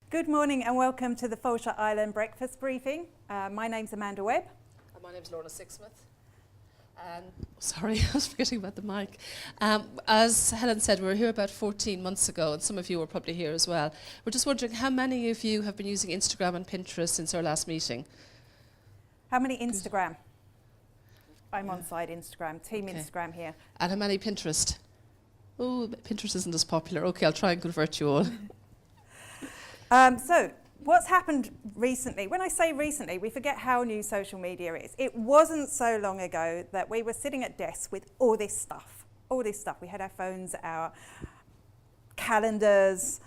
Good morning and welcome to the Fulshire Island Breakfast Briefing. My name's Amanda Webb. And my name's Lorna Sixsmith. Sorry, I was forgetting about the mic. As Helen said, we were here about 14 months ago, and some of you were probably here as well. We're just wondering how many of you have been using Instagram and Pinterest since our last meeting? How many Instagram? I'm on side Instagram, team okay. Instagram here. And how many Pinterest? Oh, Pinterest isn't as popular. Okay, I'll try and convert you all. So, what's happened recently? When I say recently, we forget how new social media is. It wasn't so long ago that we were sitting at desks with all this stuff. We had our phones, our calendars,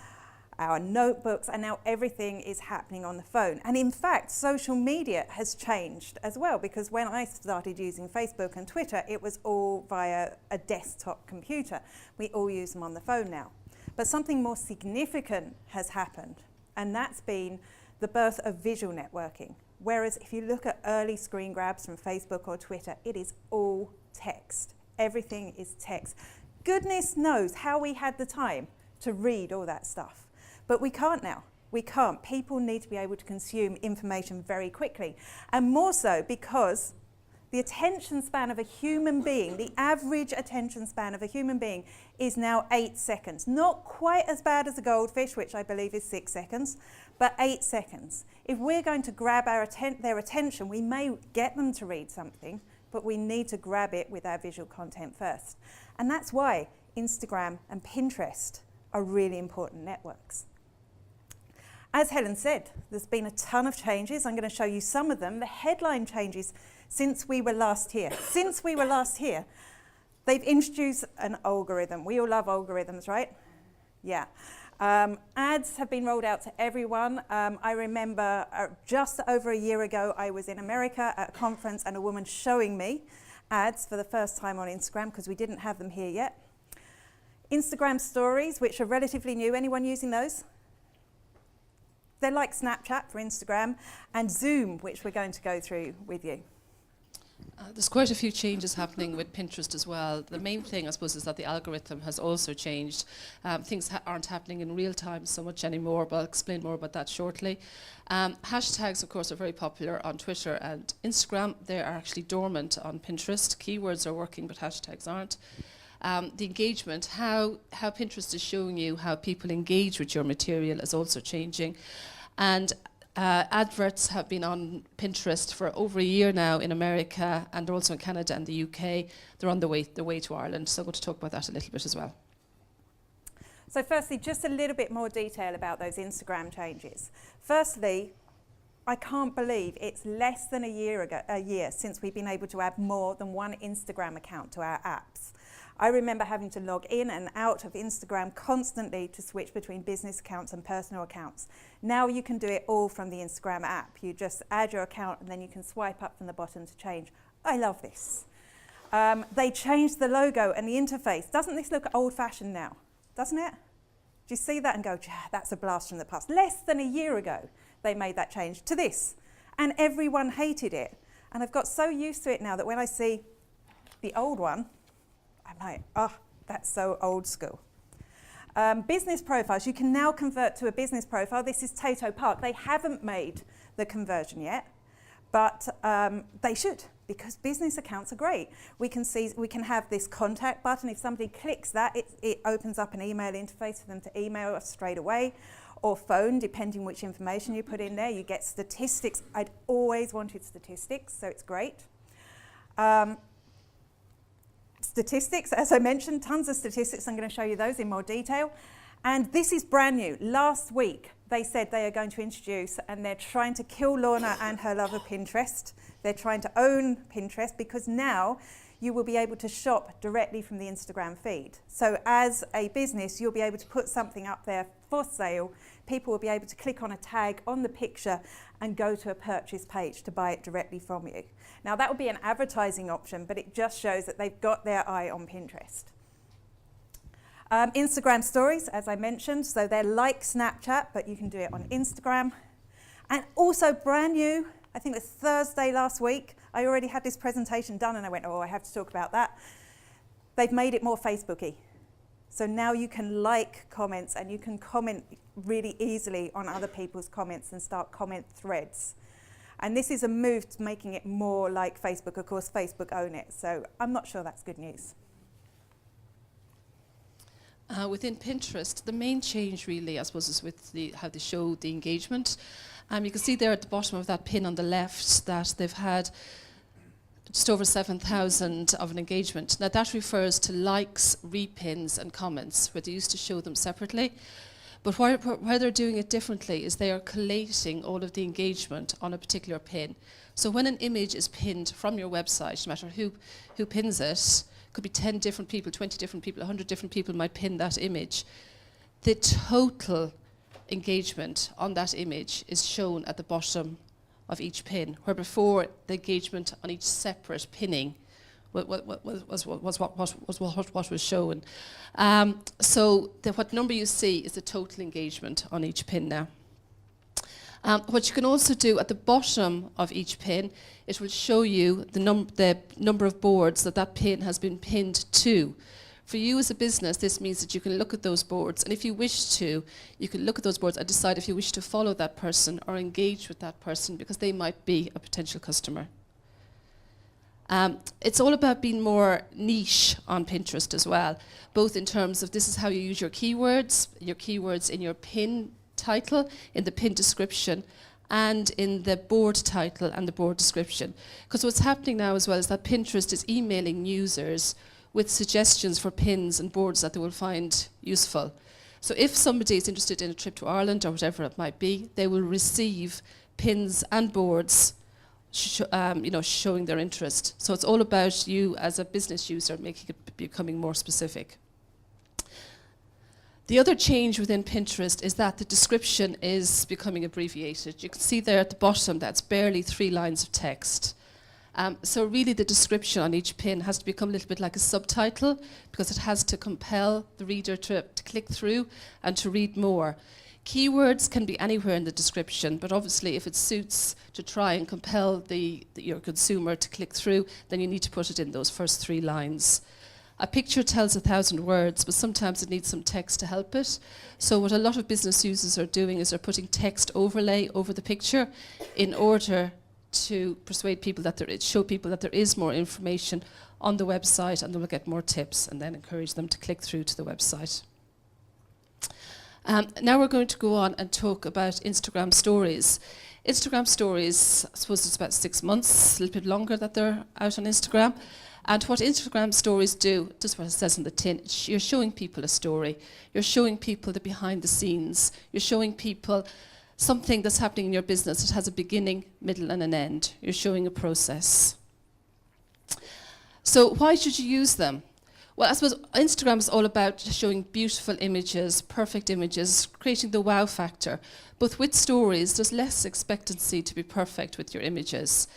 our notebooks, and now everything is happening on the phone. And in fact, social media has changed as well, because when I started using Facebook and Twitter, it was all via a desktop computer. We all use them on the phone now. But something more significant has happened, and that's been the birth of visual networking. Whereas if you look at early screen grabs from Facebook or Twitter, it is all text. Everything is text. Goodness knows how we had the time to read all that stuff. But we can't now. We can't. People need to be able to consume information very quickly. And more so because the attention span of a human being, the average attention span of a human being is now 8 seconds. Not quite as bad as a goldfish, which I believe is 6 seconds, but 8 seconds. If we're going to grab their attention, we may get them to read something, but we need to grab it with our visual content first. And that's why Instagram and Pinterest are really important networks. As Helen said, there's been a ton of changes. I'm going to show you some of them. The headline changes since we were last here. They've introduced an algorithm. We all love algorithms, right? Yeah. Ads have been rolled out to everyone. I remember just over a year ago, I was in America at a conference and a woman showing me ads for the first time on Instagram because we didn't have them here yet. Instagram stories, which are relatively new. Anyone using those? They're like Snapchat for Instagram, and Zoom, which we're going to go through with you. There's quite a few changes happening with Pinterest as well. The main thing, I suppose, is that the algorithm has also changed. Things aren't happening in real time so much anymore, but I'll explain more about that shortly. Hashtags, of course, are very popular on Twitter and Instagram. They are actually dormant on Pinterest. Keywords are working, but hashtags aren't. The engagement, how Pinterest is showing you how people engage with your material is also changing. And adverts have been on Pinterest for over a year now in America and also in Canada and the UK. They're on their way to Ireland, so I'm going to talk about that a little bit as well. So firstly, just a little bit more detail about those Instagram changes. Firstly, I can't believe it's less than a year since we've been able to add more than one Instagram account to our apps. I remember having to log in and out of Instagram constantly to switch between business accounts and personal accounts. Now you can do it all from the Instagram app. You just add your account and then you can swipe up from the bottom to change. I love this. They changed the logo and the interface. Doesn't this look old-fashioned now? Doesn't it? Do you see that and go, yeah, that's a blast from the past? Less than a year ago, they made that change to this. And everyone hated it. And I've got so used to it now that when I see the old one, I'm like, oh, that's so old school. Business profiles, you can now convert to a business profile. This is Tato Park. They haven't made the conversion yet, but they should, because business accounts are great. We can have this contact button. If somebody clicks that, it opens up an email interface for them to email us straight away, or phone, depending which information you put in there. You get statistics. I'd always wanted statistics, so it's great. Statistics, as I mentioned, tons of statistics. I'm going to show you those in more detail. And this is brand new. Last week, they said they are going to introduce, and they're trying to kill Lorna and her love of Pinterest. They're trying to own Pinterest because now you will be able to shop directly from the Instagram feed. So as a business, you'll be able to put something up there for sale. People will be able to click on a tag on the picture and go to a purchase page to buy it directly from you. Now that would be an advertising option, but it just shows that they've got their eye on Pinterest. Instagram stories, as I mentioned, so they're like Snapchat, but you can do it on Instagram. And also brand new, I think it was Thursday last week, I already had this presentation done and I went, oh, I have to talk about that. They've made it more Facebooky. So now you can like comments and you can comment really easily on other people's comments and start comment threads. And this is a move to making it more like Facebook. Of course, Facebook own it, so I'm not sure that's good news. Within Pinterest, the main change really, I suppose, is with how they show the engagement. You can see there at the bottom of that pin on the left that they've had just over 7,000 of an engagement. Now that refers to likes, repins and comments, where they used to show them separately. But why they're doing it differently is they are collating all of the engagement on a particular pin. So when an image is pinned from your website, no matter who pins it, could be 10 different people, 20 different people, 100 different people might pin that image. The total engagement on that image is shown at the bottom of each pin, where before the engagement on each separate pinning was what was shown. So what number you see is the total engagement on each pin now. What you can also do at the bottom of each pin, it will show you the number of boards that pin has been pinned to. For you as a business, this means that you can look at those boards, and if you wish to, you can look at those boards and decide if you wish to follow that person or engage with that person, because they might be a potential customer. It's all about being more niche on Pinterest as well, both in terms of this is how you use your keywords in your pin title, in the pin description, and in the board title and the board description. Because what's happening now as well is that Pinterest is emailing users with suggestions for pins and boards that they will find useful. So if somebody is interested in a trip to Ireland or whatever it might be, they will receive pins and boards showing their interest. So it's all about you as a business user making it becoming more specific. The other change within Pinterest is that the description is becoming abbreviated. You can see there at the bottom that's barely 3 lines of text. So really the description on each pin has to become a little bit like a subtitle, because it has to compel the reader to click through and to read more. Keywords can be anywhere in the description, but obviously if it suits to try and compel your consumer to click through, then you need to put it in those first 3 lines. A picture tells 1,000 words, but sometimes it needs some text to help it. So what a lot of business users are doing is they're putting text overlay over the picture in order to persuade people show people that there is more information on the website, and they will get more tips, and then encourage them to click through to the website. Now we're going to go on and talk about Instagram stories. Instagram stories, I suppose it's about 6 months, a little bit longer that they're out on Instagram. And what Instagram stories do, just what it says in the tin, you're showing people a story. You're showing people the behind the scenes. You're showing people something that's happening in your business that has a beginning, middle and an end. You're showing a process. So why should you use them? Well, I suppose Instagram is all about showing beautiful images, perfect images, creating the wow factor. But with stories, there's less expectancy to be perfect with your images.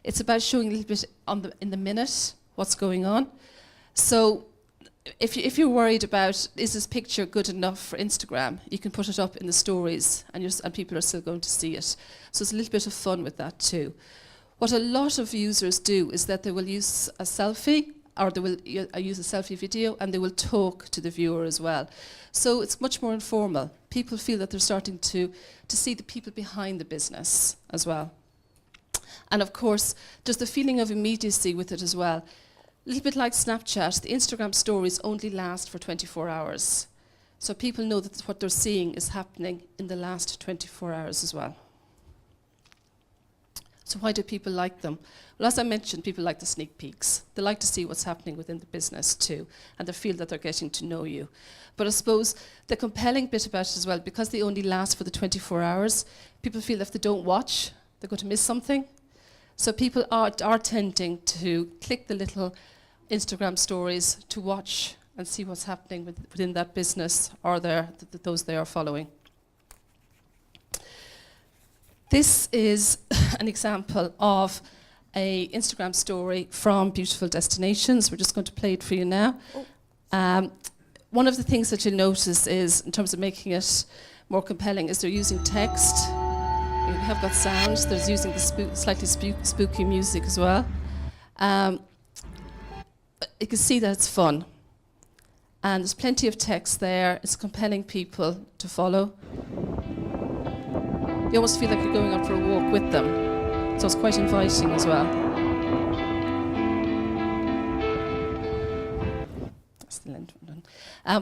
It's about showing a little bit in the minute what's going on. So if you're worried about, is this picture good enough for Instagram, you can put it up in the stories and people are still going to see it. So it's a little bit of fun with that too. What a lot of users do is that they will use a selfie, or they will use a selfie video, and they will talk to the viewer as well. So it's much more informal. People feel that they're starting to see the people behind the business as well. And of course, there's the feeling of immediacy with it as well. A little bit like Snapchat, the Instagram stories only last for 24 hours. So people know that what they're seeing is happening in the last 24 hours as well. So why do people like them? Well, as I mentioned, people like the sneak peeks. They like to see what's happening within the business too, and they feel that they're getting to know you. But I suppose the compelling bit about it as well, because they only last for the 24 hours, people feel if they don't watch, they're going to miss something. So people are tending to click the little Instagram stories to watch and see what's happening within that business or those they are following. This is an example of an Instagram story from Beautiful Destinations. We're just going to play it for you now. One of the things that you'll notice is, in terms of making it more compelling, is they're using text. We have got sounds. They're using the slightly spooky music as well. You can see that it's fun. And there's plenty of text there. It's compelling people to follow. You almost feel like you're going out for a walk with them. So it's quite inviting as well. That's the lint one.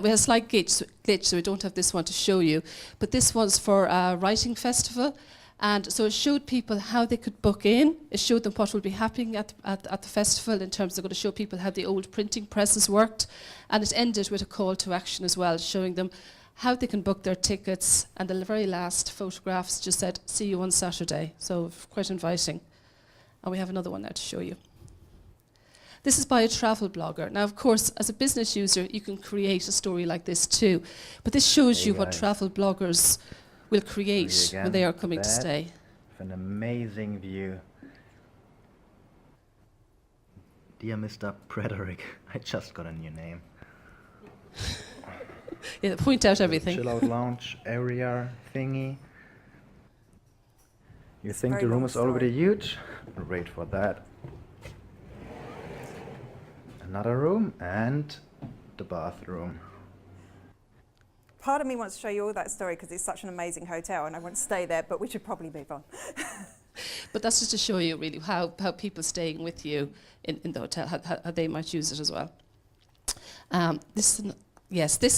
We have a slight glitch, so we don't have this one to show you. But this was for a writing festival. And so it showed people how they could book in. It showed them what will be happening at the festival in terms of going to show people how the old printing presses worked. And it ended with a call to action as well, showing them how they can book their tickets. And the very last photographs just said, see you on Saturday. So quite inviting. And we have another one now to show you. This is by a travel blogger. Now, of course, as a business user, you can create a story like this too. But this shows you what travel bloggers will create when they are coming to stay. An amazing view. Dear Mr. Frederick, I just got a new name. Yeah, point out everything. Chill out lounge area thingy. You think the room is already huge? Wait for that. Another room and the bathroom. Part of me wants to show you all that story because it's such an amazing hotel and I want to stay there, but we should probably move on. But that's just to show you really how people staying with you in the hotel, how they might use it as well. This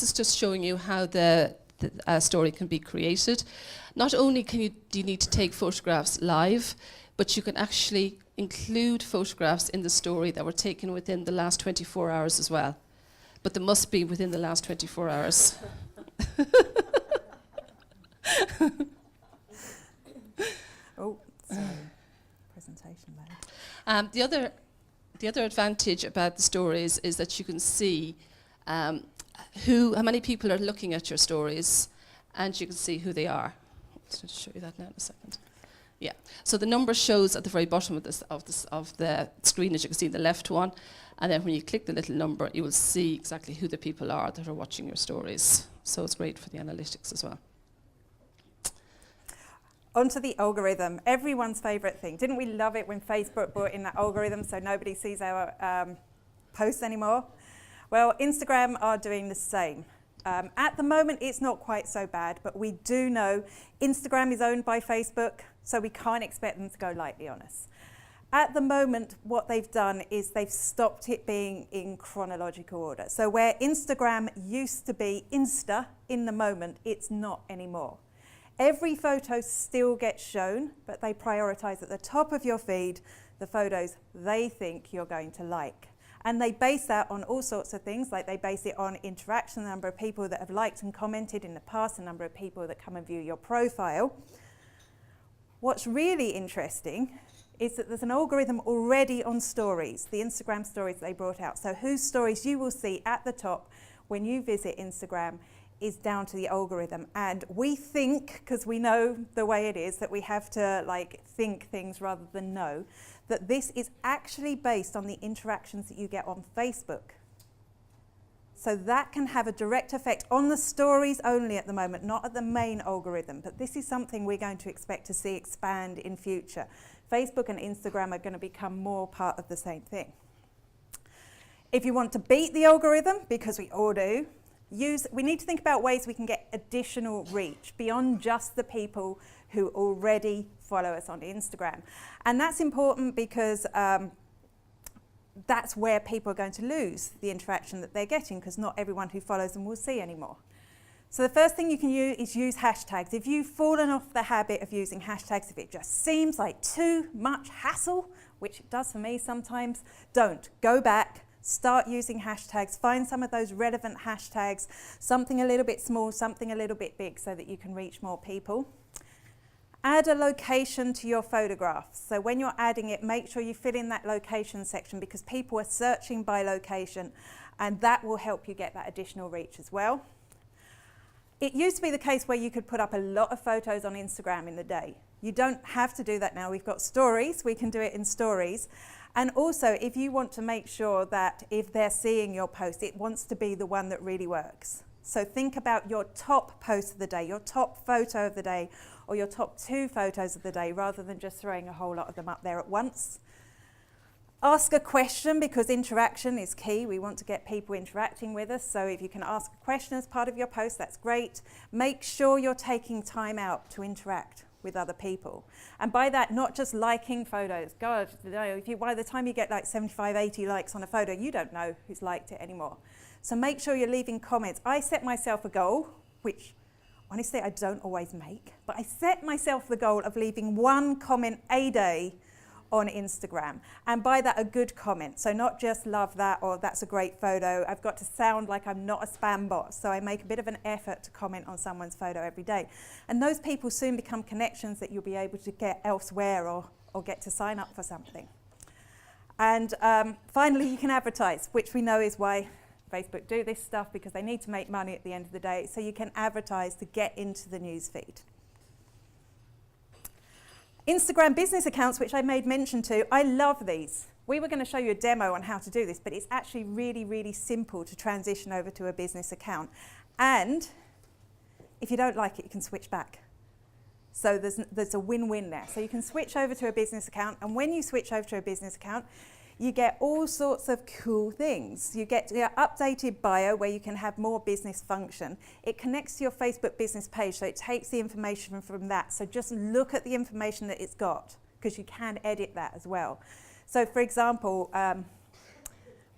is just showing you how the story can be created. Not only do you need to take photographs live, but you can actually include photographs in the story that were taken within the last 24 hours as well. But they must be within the last 24 hours. Oh, sorry. Presentation mode. The other advantage about the stories is that you can see how many people are looking at your stories, and you can see who they are. I'll show you that now in a second. Yeah. So the number shows at the very bottom of the screen, as you can see, the left one. And then when you click the little number, you will see exactly who the people are that are watching your stories. So it's great for the analytics as well. Onto the algorithm, everyone's favourite thing. Didn't we love it when Facebook brought in that algorithm so nobody sees our posts anymore? Well, Instagram are doing the same. At the moment, it's not quite so bad, but we do know Instagram is owned by Facebook, so we can't expect them to go lightly on us. At the moment, what they've done is they've stopped it being in chronological order. So where Instagram used to be Insta in the moment, it's not anymore. Every photo still gets shown, but they prioritise at the top of your feed the photos they think you're going to like. And they base that on all sorts of things, like they base it on interaction, the number of people that have liked and commented in the past, the number of people that come and view your profile. What's really interesting is that there's an algorithm already on stories, the Instagram stories they brought out. So whose stories you will see at the top when you visit Instagram is down to the algorithm. And we think, because we know the way it is, that we have to think things rather than know, that this is actually based on the interactions that you get on Facebook. So that can have a direct effect on the stories only at the moment, not at the main algorithm. But this is something we're going to expect to see expand in future. Facebook and Instagram are going to become more part of the same thing. If you want to beat the algorithm, because we all do, we need to think about ways we can get additional reach beyond just the people who already follow us on Instagram. And that's important because that's where people are going to lose the interaction that they're getting, because not everyone who follows them will see anymore. So the first thing you can use is use hashtags. If you've fallen off the habit of using hashtags, if it just seems like too much hassle, which it does for me sometimes, don't. Go back, start using hashtags, find some of those relevant hashtags, something a little bit small, something a little bit big, so that you can reach more people. Add a location to your photographs. So when you're adding it, make sure you fill in that location section, because people are searching by location, and that will help you get that additional reach as well. It used to be the case where you could put up a lot of photos on Instagram in the day. You don't have to do that now. We've got stories. We can do it in stories. And also, if you want to make sure that if they're seeing your post, it wants to be the one that really works. So think about your top post of the day, your top photo of the day, or your top 2 photos of the day, rather than just throwing a whole lot of them up there at once. Ask a question, because interaction is key. We want to get people interacting with us. So if you can ask a question as part of your post, that's great. Make sure you're taking time out to interact with other people. And by that, not just liking photos. God, you know, if you, by the time you get like 75, 80 likes on a photo, you don't know who's liked it anymore. So make sure you're leaving comments. I set myself a goal, which honestly I don't always make, but I set myself the goal of leaving one comment a day on Instagram, and by that a good comment. So not just love that or that's a great photo. I've got to sound like I'm not a spam bot, so I make a bit of an effort to comment on someone's photo every day. And those people soon become connections that you'll be able to get elsewhere or get to sign up for something. And finally, you can advertise, which we know is why Facebook do this stuff, because they need to make money at the end of the day. So you can advertise to get into the news feed. Instagram business accounts, which I made mention to, I love these. We were going to show you a demo on how to do this, but it's actually really, really simple to transition over to a business account. And if you don't like it, you can switch back. So there's a win-win there. So you can switch over to a business account, and when you switch over to a business account, you get all sorts of cool things. You get your updated bio where you can have more business function. It connects to your Facebook business page, so it takes the information from that. So just look at the information that it's got, because you can edit that as well. So for example,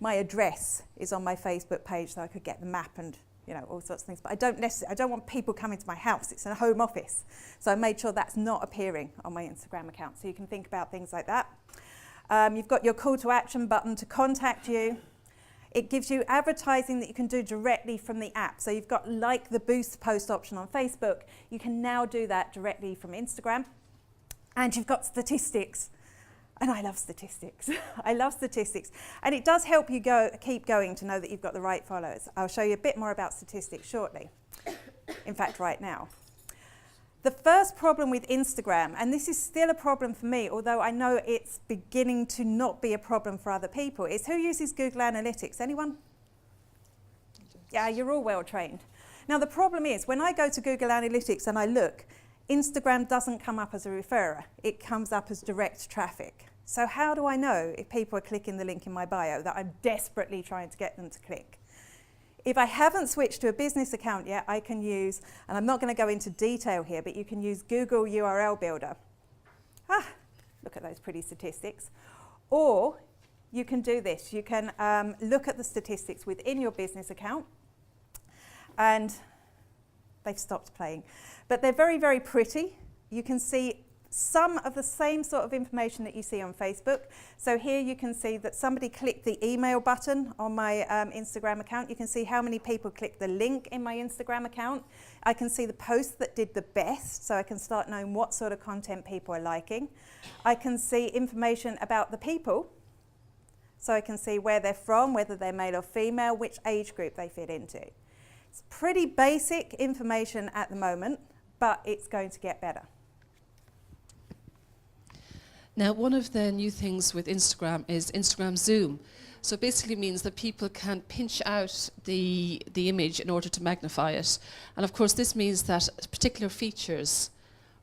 my address is on my Facebook page, so I could get the map and all sorts of things. But I don't want people coming to my house. It's a home office. So I made sure that's not appearing on my Instagram account. So you can think about things like that. You've got your call to action button to contact you. It gives you advertising that you can do directly from the app. So you've got like the boost post option on Facebook. You can now do that directly from Instagram. And you've got statistics. And I love statistics. I love statistics. And it does help you keep going to know that you've got the right followers. I'll show you a bit more about statistics shortly. In fact, right now. The first problem with Instagram, and this is still a problem for me, although I know it's beginning to not be a problem for other people, is who uses Google Analytics? Anyone? Yeah, you're all well trained. Now the problem is, when I go to Google Analytics and I look, Instagram doesn't come up as a referrer. It comes up as direct traffic. So how do I know if people are clicking the link in my bio that I'm desperately trying to get them to click? If I haven't switched to a business account yet, I can use, and I'm not going to go into detail here, but you can use Google URL Builder. Look at those pretty statistics. Or you can do this. You can look at the statistics within your business account, and they've stopped playing. But they're very, very pretty. You can see some of the same sort of information that you see on Facebook. So here you can see that somebody clicked the email button on my Instagram account. You can see how many people clicked the link in my Instagram account. I can see the posts that did the best, so I can start knowing what sort of content people are liking. I can see information about the people, so I can see where they're from, whether they're male or female, which age group they fit into. It's pretty basic information at the moment, but it's going to get better. Now, one of the new things with Instagram is Instagram Zoom. So it basically means that people can pinch out the image in order to magnify it. And of course, this means that particular features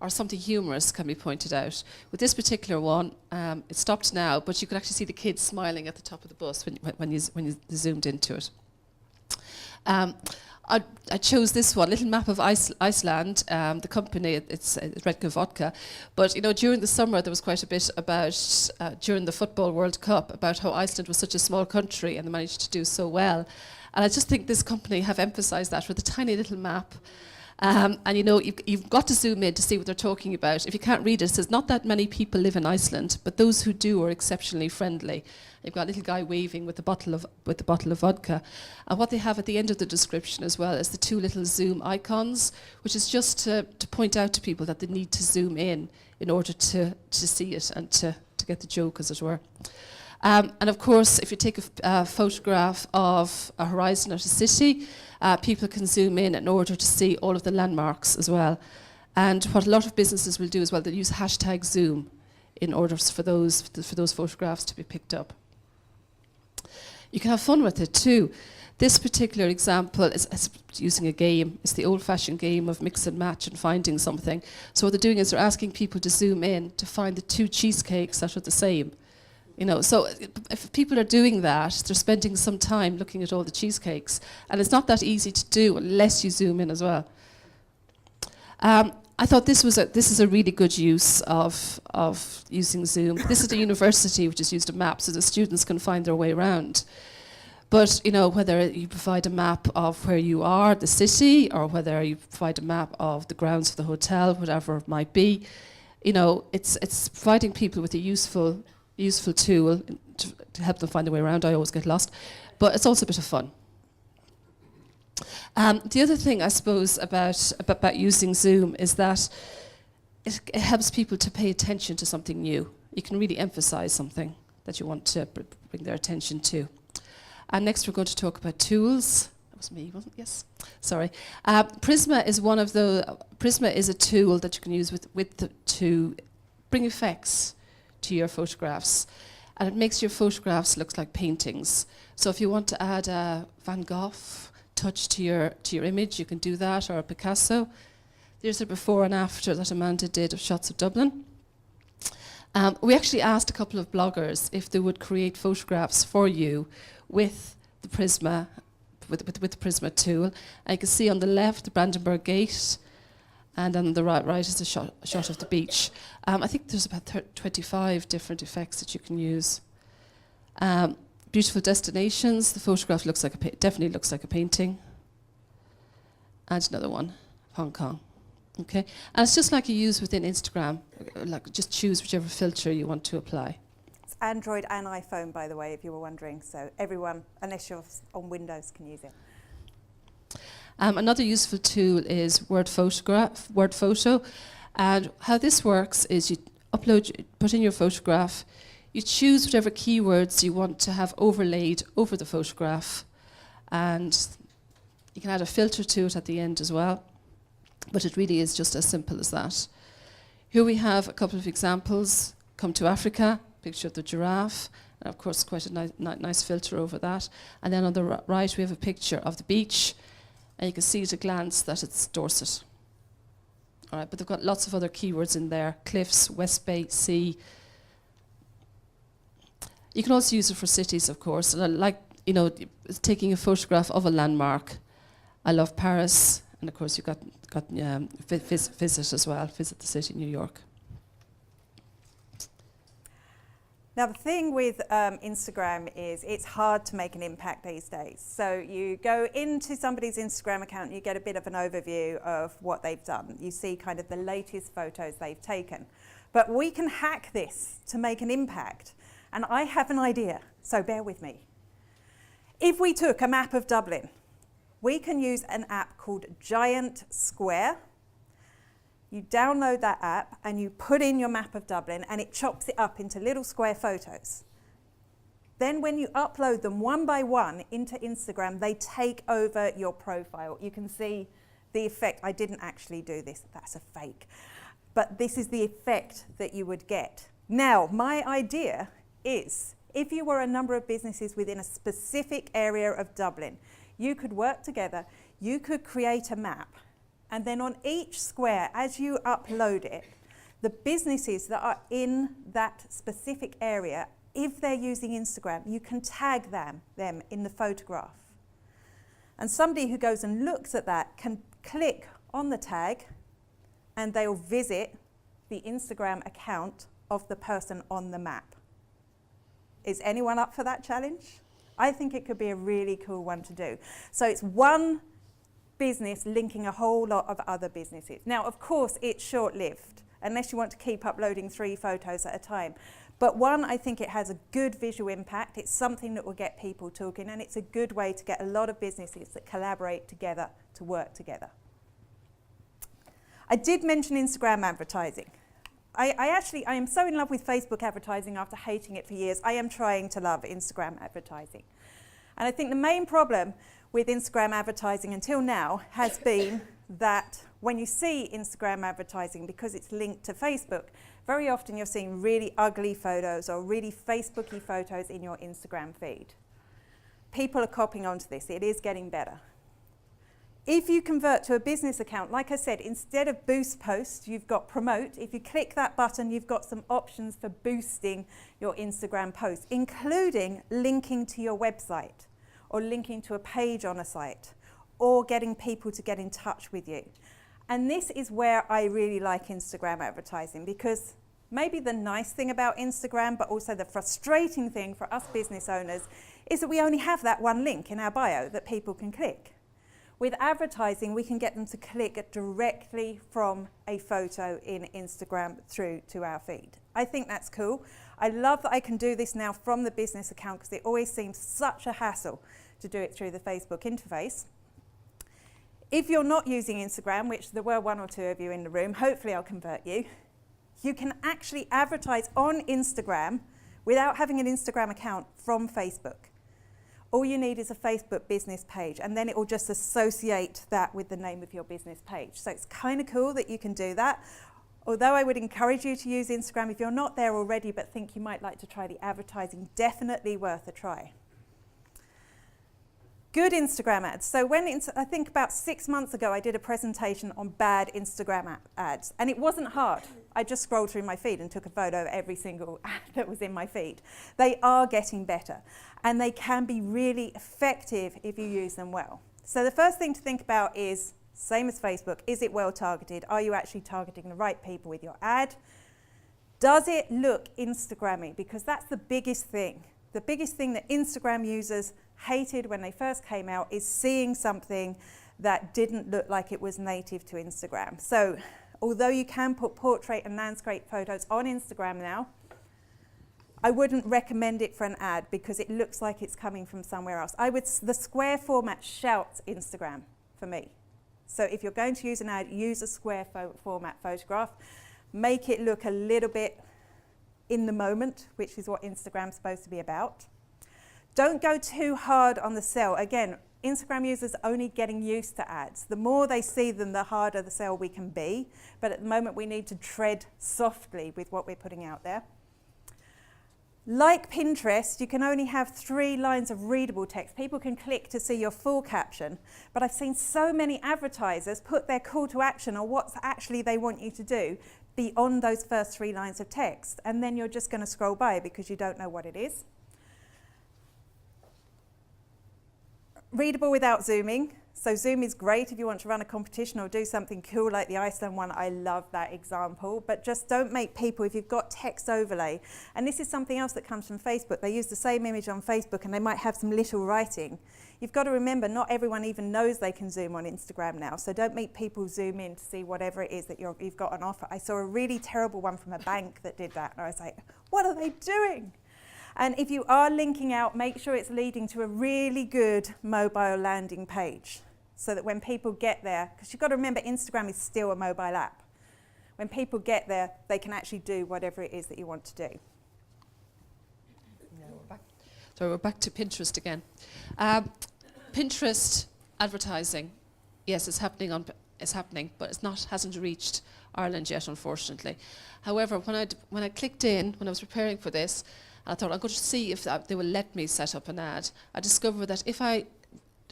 or something humorous can be pointed out. With this particular one, it stopped now, but you could actually see the kids smiling at the top of the bus when you zoomed into it. I chose this one, Little Map of Iceland, the company, it's Redka Vodka. But during the summer there was quite a bit about, during the Football World Cup, about how Iceland was such a small country and they managed to do so well. And I just think this company have emphasised that with a tiny little map. And you've got to zoom in to see what they're talking about. If you can't read it, it says not that many people live in Iceland, but those who do are exceptionally friendly. You've got a little guy waving with the bottle of vodka. And what they have at the end of the description as well is the two little zoom icons, which is just to point out to people that they need to zoom in order to see it and to get the joke, as it were. And of course, if you take a photograph of a horizon or a city, people can zoom in order to see all of the landmarks as well. And what a lot of businesses will do as well, they'll use hashtag Zoom in order for those photographs to be picked up. You can have fun with it too. This particular example is using a game. It's the old-fashioned game of mix and match and finding something. So what they're doing is they're asking people to zoom in to find the two cheesecakes that are the same. You know, so if people are doing that, they're spending some time looking at all the cheesecakes, and it's not that easy to do unless you zoom in as well. I thought this is a really good use of using Zoom. This is a university which has used a map so the students can find their way around. But you know, whether you provide a map of where you are, the city, or whether you provide a map of the grounds of the hotel, whatever it might be, you know, it's providing people with a useful tool to help them find their way around. I always get lost, but it's also a bit of fun. The other thing, I suppose, about using Zoom is that it helps people to pay attention to something new. You can really emphasize something that you want to bring their attention to. And next we're going to talk about tools. That was me, wasn't it? Yes. Sorry. Prisma is a tool that you can use to bring effects to your photographs. And it makes your photographs look like paintings. So if you want to add a Van Gogh touch to your image, you can do that, or a Picasso. There's a before and after that Amanda did of shots of Dublin. We actually asked a couple of bloggers if they would create photographs for you with the Prisma, with the Prisma tool. And you can see on the left the Brandenburg Gate, and on the right is a shot of the beach. I think there's about 25 different effects that you can use. Beautiful destinations. The photograph definitely looks like a painting. And another one, Hong Kong. Okay, and it's just like you use within Instagram. Like, just choose whichever filter you want to apply. It's Android and iPhone, by the way, if you were wondering. So everyone, unless you're on Windows, can use it. Another useful tool is Word Photo. And how this works is you put in your photograph, you choose whatever keywords you want to have overlaid over the photograph, and you can add a filter to it at the end as well. But it really is just as simple as that. Here we have a couple of examples. Come to Africa, picture of the giraffe, and of course quite a nice filter over that. And then on the right we have a picture of the beach, and you can see at a glance that it's Dorset. All right, but they've got lots of other keywords in there: cliffs, West Bay, sea. You can also use it for cities, of course. And I like, you know, taking a photograph of a landmark. I love Paris, and of course you've got visit as well. Visit the city, New York. Now, the thing with Instagram is it's hard to make an impact these days. So you go into somebody's Instagram account and you get a bit of an overview of what they've done. You see kind of the latest photos they've taken. But we can hack this to make an impact. And I have an idea, so bear with me. If we took a map of Dublin, we can use an app called Giant Square. You download that app and you put in your map of Dublin and it chops it up into little square photos. Then when you upload them one by one into Instagram, they take over your profile. You can see the effect. I didn't actually do this, that's a fake. But this is the effect that you would get. Now, my idea is if you were a number of businesses within a specific area of Dublin, you could work together, you could create a map, and then on each square, as you upload it, the businesses that are in that specific area, if they're using Instagram, you can tag them in the photograph. And somebody who goes and looks at that can click on the tag and they'll visit the Instagram account of the person on the map. Is anyone up for that challenge? I think it could be a really cool one to do. So it's one business linking a whole lot of other businesses. Now, of course, it's short-lived, unless you want to keep uploading 3 photos at a time. But one, I think it has a good visual impact. It's something that will get people talking, and it's a good way to get a lot of businesses that collaborate together to work together. I did mention Instagram advertising. I am so in love with Facebook advertising after hating it for years. I am trying to love Instagram advertising. And I think the main problem with Instagram advertising until now has been that when you see Instagram advertising, because it's linked to Facebook, very often you're seeing really ugly photos or really Facebooky photos in your Instagram feed. People are copying onto this. It is getting better. If you convert to a business account, like I said, instead of boost post, you've got promote. If you click that button, you've got some options for boosting your Instagram posts, including linking to your website or linking to a page on a site or getting people to get in touch with you. And this is where I really like Instagram advertising, because maybe the nice thing about Instagram, but also the frustrating thing for us business owners, is that we only have that one link in our bio that people can click. With advertising, we can get them to click directly from a photo in Instagram through to our feed. I think that's cool. I love that I can do this now from the business account, because it always seems such a hassle to do it through the Facebook interface. If you're not using Instagram, which there were one or two of you in the room, hopefully I'll convert you, you can actually advertise on Instagram without having an Instagram account from Facebook. All you need is a Facebook business page, and then it will just associate that with the name of your business page. So it's kind of cool that you can do that. Although I would encourage you to use Instagram if you're not there already but think you might like to try the advertising, definitely worth a try. Good Instagram ads. So I think about 6 months ago, I did a presentation on bad Instagram ads, and it wasn't hard. I just scrolled through my feed and took a photo of every single ad that was in my feed. They are getting better, and they can be really effective if you use them well. So the first thing to think about is, same as Facebook, is it well targeted? Are you actually targeting the right people with your ad? Does it look Instagrammy? Because that's the biggest thing. The biggest thing that Instagram users hated when they first came out is seeing something that didn't look like it was native to Instagram. So although you can put portrait and landscape photos on Instagram now, I wouldn't recommend it for an ad because it looks like it's coming from somewhere else. The square format shouts Instagram for me. So if you're going to use an ad, use a square format photograph. Make it look a little bit in the moment, which is what Instagram's supposed to be about. Don't go too hard on the sell. Again, Instagram users are only getting used to ads. The more they see them, the harder the sell we can be. But at the moment, we need to tread softly with what we're putting out there. Like Pinterest, you can only have 3 lines of readable text. People can click to see your full caption. But I've seen so many advertisers put their call to action or what actually they want you to do beyond those first 3 lines of text. And then you're just going to scroll by because you don't know what it is. Readable without zooming. So zoom is great if you want to run a competition or do something cool like the Iceland one. I love that example. But just don't make people, if you've got text overlay, and this is something else that comes from Facebook. They use the same image on Facebook and they might have some little writing. You've got to remember, not everyone even knows they can zoom on Instagram now. So don't make people zoom in to see whatever it is that you've got on offer. I saw a really terrible one from a bank that did that. And I was like, what are they doing? And if you are linking out, make sure it's leading to a really good mobile landing page so that when people get there, because you've got to remember Instagram is still a mobile app. When people get there, they can actually do whatever it is that you want to do. Now we're back. So we're back to Pinterest again. Pinterest advertising, yes, it's happening, but hasn't reached Ireland yet, unfortunately. However, when I clicked in, when I was preparing for this, I thought I'm going to see if they will let me set up an ad. I discovered that if I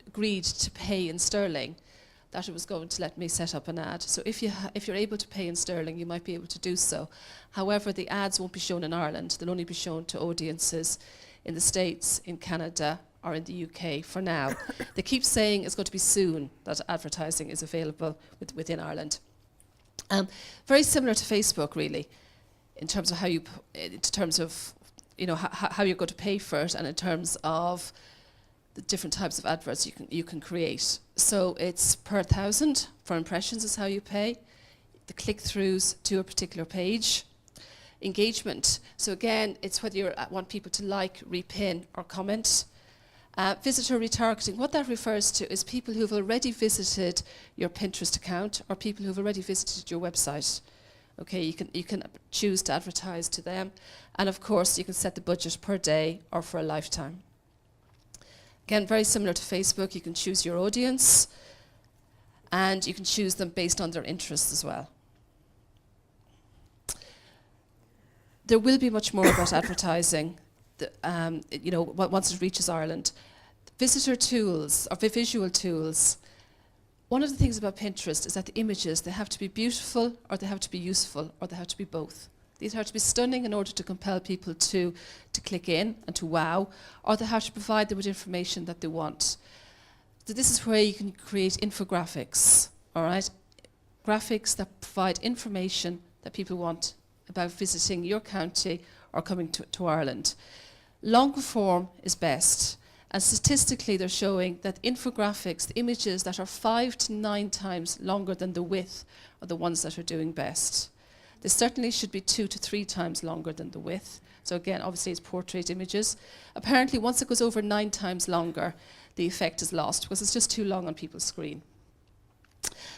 agreed to pay in sterling, that it was going to let me set up an ad. So if you're able to pay in sterling, you might be able to do so. However, the ads won't be shown in Ireland. They'll only be shown to audiences in the States, in Canada, or in the UK for now. They keep saying it's going to be soon that advertising is available within Ireland. Very similar to Facebook, really, in terms of how you're going to pay for it, and in terms of the different types of adverts you can create. So it's per 1,000 for impressions is how you pay. The click-throughs to a particular page. Engagement. So again, it's whether you want people to like, repin, or comment. Visitor retargeting. What that refers to is people who've already visited your Pinterest account or people who've already visited your website. Okay, you can choose to advertise to them, and of course you can set the budget per day or for a lifetime. Again, very similar to Facebook, you can choose your audience, and you can choose them based on their interests as well. There will be much more about advertising, once it reaches Ireland. Visitor tools or visual tools One of the things about Pinterest is that the images, they have to be beautiful, or they have to be useful, or they have to be both. These have to be stunning in order to compel people to click in and to wow, or they have to provide them with information that they want. So this is where you can create infographics, all right? Graphics that provide information that people want about visiting your county or coming to Ireland. Longer form is best. And statistically, they're showing that infographics, the images that are 5 to 9 times longer than the width, are the ones that are doing best. They certainly should be 2 to 3 times longer than the width. So again, obviously it's portrait images. Apparently, once it goes over 9 times longer, the effect is lost because it's just too long on people's screen.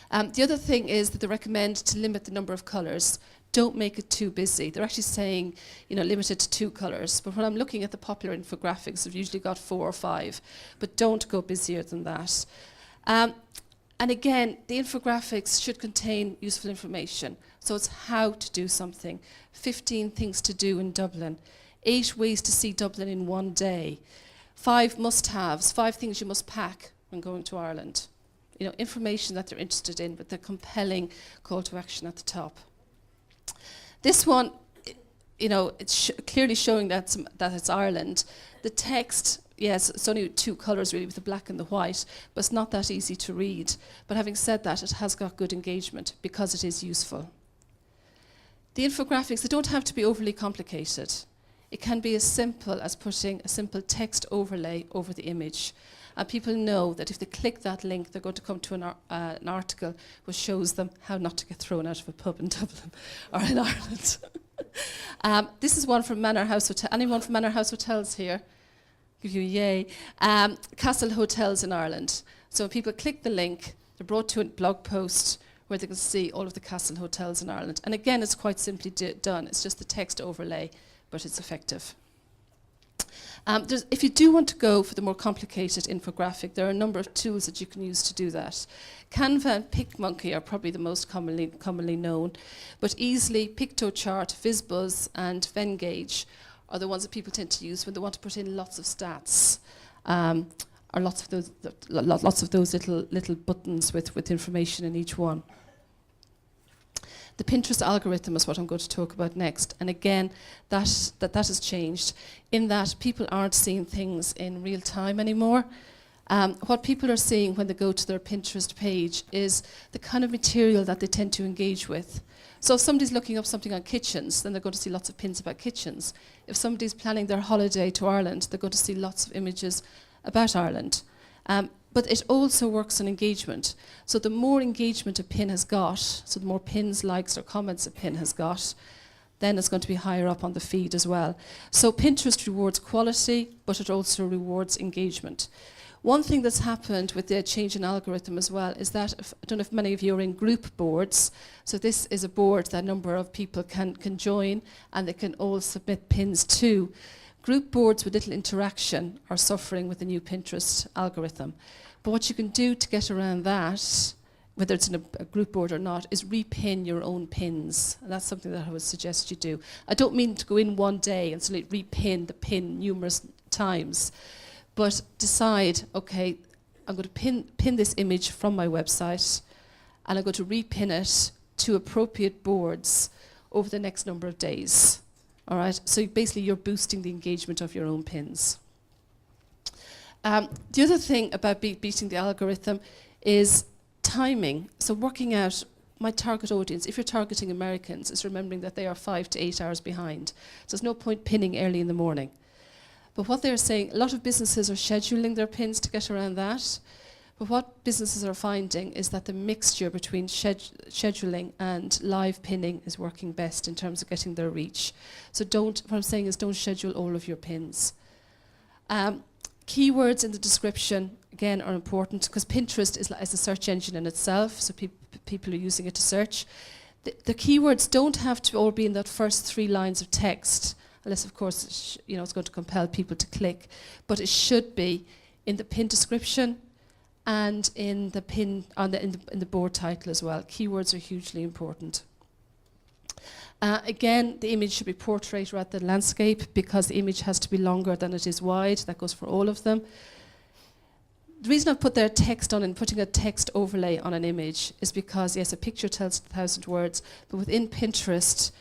The other thing is that they recommend to limit the number of colours. Don't make it too busy. They're actually saying, limit it to 2 colours. But when I'm looking at the popular infographics, they've usually got 4 or 5. But don't go busier than that. And again, the infographics should contain useful information. So it's how to do something. 15 things to do in Dublin. 8 ways to see Dublin in one day. 5 must-haves, 5 things you must pack when going to Ireland. Information that they're interested in, but the compelling call to action at the top. This one, it's clearly showing that it's Ireland. The text, yes, it's only 2 colours really, with the black and the white, but it's not that easy to read. But having said that, it has got good engagement because it is useful. The infographics, they don't have to be overly complicated. It can be as simple as putting a simple text overlay over the image. And people know that if they click that link, they're going to come to an article which shows them how not to get thrown out of a pub in Dublin or in Ireland. This is one from Manor House Hotel. Anyone from Manor House Hotels here? Give you a yay. Castle Hotels in Ireland. So when people click the link, they're brought to a blog post where they can see all of the castle hotels in Ireland. And again, it's quite simply done. It's just the text overlay, but it's effective. If you do want to go for the more complicated infographic, there are a number of tools that you can use to do that. Canva and PicMonkey are probably the most commonly known, but Easily, Pictochart, VisBuzz, and Venngage are the ones that people tend to use when they want to put in lots of stats, or lots of those little buttons with information in each one. The Pinterest algorithm is what I'm going to talk about next. And again, that has changed in that people aren't seeing things in real time anymore. What people are seeing when they go to their Pinterest page is the kind of material that they tend to engage with. So if somebody's looking up something on kitchens, then they're going to see lots of pins about kitchens. If somebody's planning their holiday to Ireland, they're going to see lots of images about Ireland. But it also works on engagement. So the more engagement a pin has got, so the more pins, likes, or comments a pin has got, then it's going to be higher up on the feed as well. So Pinterest rewards quality, but it also rewards engagement. One thing that's happened with the change in algorithm as well is that, I don't know if many of you are in group boards, so this is a board that a number of people can join, and they can all submit pins to. Group boards with little interaction are suffering with the new Pinterest algorithm. But what you can do to get around that, whether it's in a group board or not, is repin your own pins. And that's something that I would suggest you do. I don't mean to go in one day and sort of repin the pin numerous times, but decide, okay, I'm going to pin this image from my website, and I'm going to repin it to appropriate boards over the next number of days. All right, so basically you're boosting the engagement of your own pins. The other thing about beating the algorithm is timing. So working out my target audience, if you're targeting Americans, is remembering that they are 5 to 8 hours behind. So there's no point pinning early in the morning. But what they're saying, a lot of businesses are scheduling their pins to get around that. But what businesses are finding is that the mixture between scheduling and live pinning is working best in terms of getting their reach. So what I'm saying is don't schedule all of your pins. Keywords in the description, again, are important because Pinterest is a search engine in itself, so people are using it to search. The keywords don't have to all be in that first 3 lines of text, unless, of course, it's going to compel people to click. But it should be in the pin description and in the pin in the board title as well. Keywords are hugely important. Again, the image should be portrait rather than landscape because the image has to be longer than it is wide. That goes for all of them. The reason I've put their text on and putting a text overlay on an image is because, yes, a picture tells 1,000 words, but within Pinterest,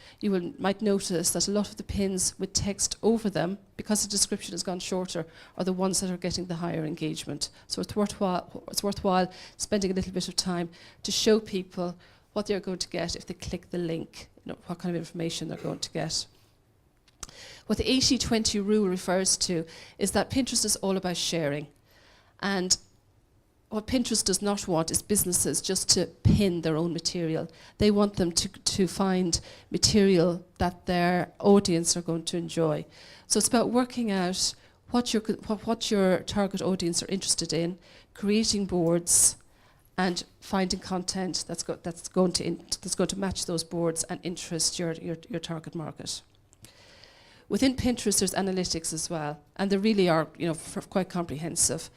might notice that a lot of the pins with text over them, because the description has gone shorter, are the ones that are getting the higher engagement. So it's worthwhile spending a little bit of time to show people what they're going to get if they click the link, what kind of information they're going to get. What the 80-20 rule refers to is that Pinterest is all about sharing. And what Pinterest does not want is businesses just to pin their own material. They want them to find material that their audience are going to enjoy. So it's about working out what your target audience are interested in, creating boards, and finding content that's going to match those boards and interest your target market. Within Pinterest, there's analytics as well, and they really are, quite comprehensive.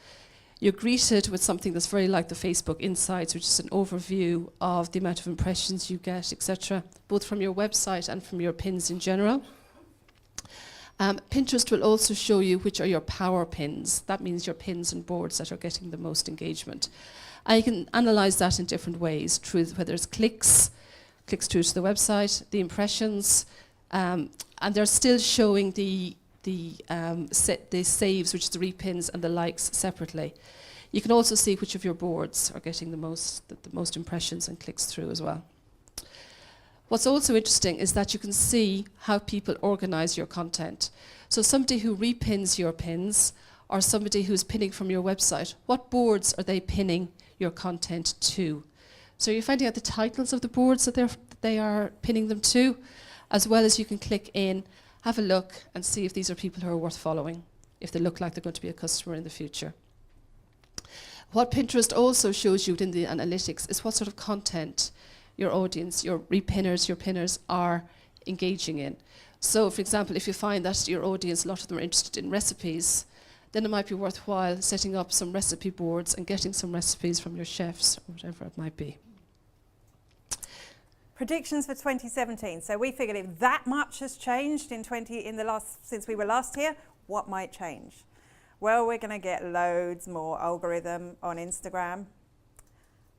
You're greeted with something that's very like the Facebook Insights, which is an overview of the amount of impressions you get, etc., both from your website and from your pins in general. Pinterest will also show you which are your power pins. That means your pins and boards that are getting the most engagement. And you can analyze that in different ways, whether it's clicks through to the website, the impressions, and they're still showing the saves, which is the repins, and the likes separately. You can also see which of your boards are getting the most impressions and clicks through as well. What's also interesting is that you can see how people organize your content. So somebody who repins your pins, or somebody who's pinning from your website, what boards are they pinning your content to? So you're finding out the titles of the boards that they are pinning them to, as well as you can click in, have a look, and see if these are people who are worth following, if they look like they're going to be a customer in the future. What Pinterest also shows you within the analytics is what sort of content your audience, your repinners, your pinners are engaging in. So, for example, if you find that your audience, a lot of them are interested in recipes, then it might be worthwhile setting up some recipe boards and getting some recipes from your chefs, or whatever it might be. Predictions for 2017. So we figured if that much has changed since we were last here, what might change? Well, we're going to get loads more algorithm on Instagram.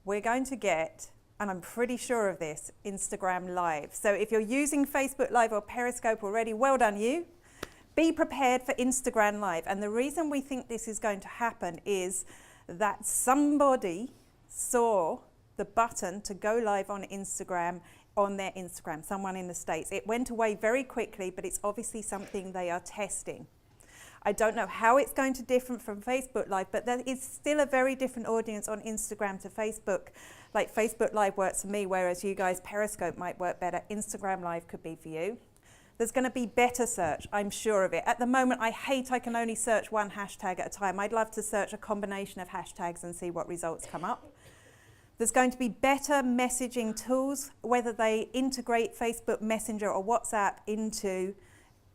We're going to get, and I'm pretty sure of this, Instagram Live. So if you're using Facebook Live or Periscope already, well done you. Be prepared for Instagram Live. And the reason we think this is going to happen is that somebody saw the button to go live on Instagram on their Instagram, someone in the States. It went away very quickly, but it's obviously something they are testing. I don't know how it's going to differ from Facebook Live, but there is still a very different audience on Instagram to Facebook. Like Facebook Live works for me, whereas you guys, Periscope might work better. Instagram Live could be for you. There's going to be better search, I'm sure of it. At the moment, I can only search one hashtag at a time. I'd love to search a combination of hashtags and see what results come up. There's going to be better messaging tools, whether they integrate Facebook Messenger or WhatsApp into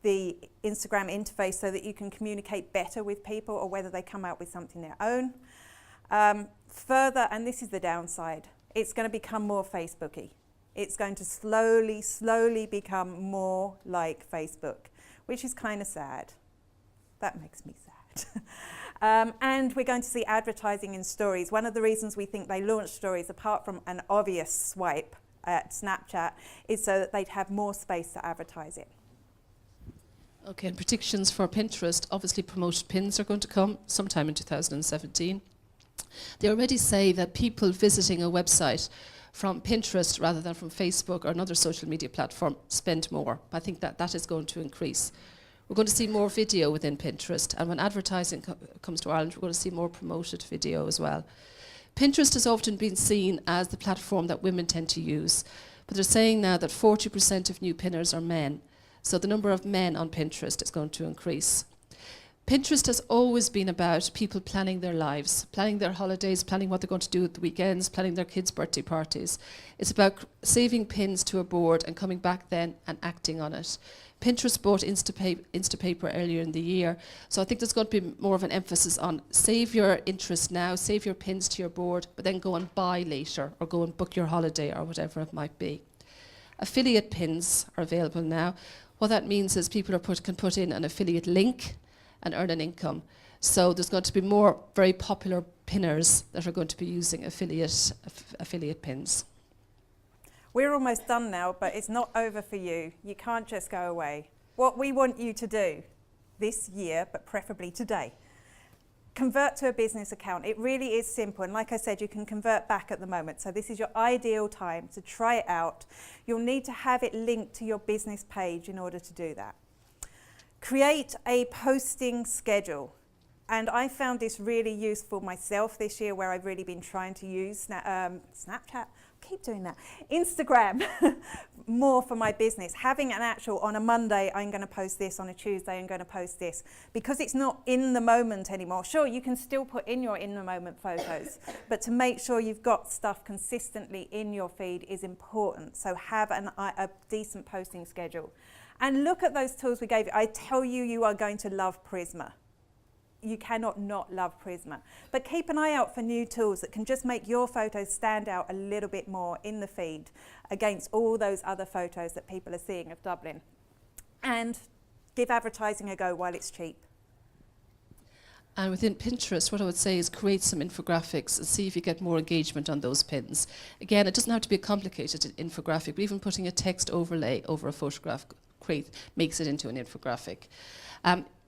the Instagram interface so that you can communicate better with people, or whether they come out with something their own. Further, and this is the downside, it's going to become more Facebooky. It's going to slowly become more like Facebook, which is kind of sad. That makes me sad. And we're going to see advertising in stories. One of the reasons we think they launched stories, apart from an obvious swipe at Snapchat, is so that they'd have more space to advertise it. Okay, and predictions for Pinterest. Obviously, promoted pins are going to come sometime in 2017. They already say that people visiting a website from Pinterest rather than from Facebook or another social media platform spend more. I think that is going to increase. We're going to see more video within Pinterest, and when advertising comes to Ireland, we're going to see more promoted video as well. Pinterest has often been seen as the platform that women tend to use, but they're saying now that 40% of new pinners are men, so the number of men on Pinterest is going to increase. Pinterest has always been about people planning their lives, planning their holidays, planning what they're going to do at the weekends, planning their kids' birthday parties. It's about saving pins to a board and coming back then and acting on it. Pinterest bought Instapaper earlier in the year, so I think there's going to be more of an emphasis on save your interest now, save your pins to your board, but then go and buy later, or go and book your holiday, or whatever it might be. Affiliate pins are available now. What that means is people can put in an affiliate link and earn an income. So there's going to be more very popular pinners that are going to be using affiliate pins. We're almost done now, but it's not over for you. You can't just go away. What we want you to do this year, but preferably today, convert to a business account. It really is simple. And like I said, you can convert back at the moment. So this is your ideal time to try it out. You'll need to have it linked to your business page in order to do that. Create a posting schedule. And I found this really useful myself this year, where I've really been trying to use Snapchat. Keep doing that. Instagram more for my business. Having an actual, on a Monday, I'm going to post this. On a Tuesday, I'm going to post this. Because it's not in the moment anymore. Sure, you can still put in your in the moment photos, but to make sure you've got stuff consistently in your feed is important. So have a decent posting schedule. And look at those tools we gave you. I tell you, you are going to love Prisma. You cannot not love Prisma. But keep an eye out for new tools that can just make your photos stand out a little bit more in the feed against all those other photos that people are seeing of Dublin. And give advertising a go while it's cheap. And within Pinterest, what I would say is create some infographics and see if you get more engagement on those pins. Again, it doesn't have to be a complicated infographic, but even putting a text overlay over a photograph makes it into an infographic.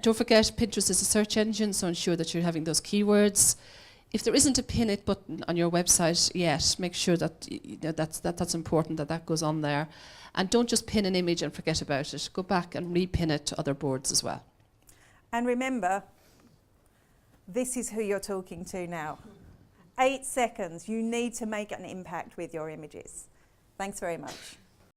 Don't forget, Pinterest is a search engine, so ensure that you're having those keywords. If there isn't a pin it button on your website yet, make sure that that's important, that goes on there. And don't just pin an image and forget about it. Go back and repin it to other boards as well. And remember, this is who you're talking to now. 8 seconds. You need to make an impact with your images. Thanks very much.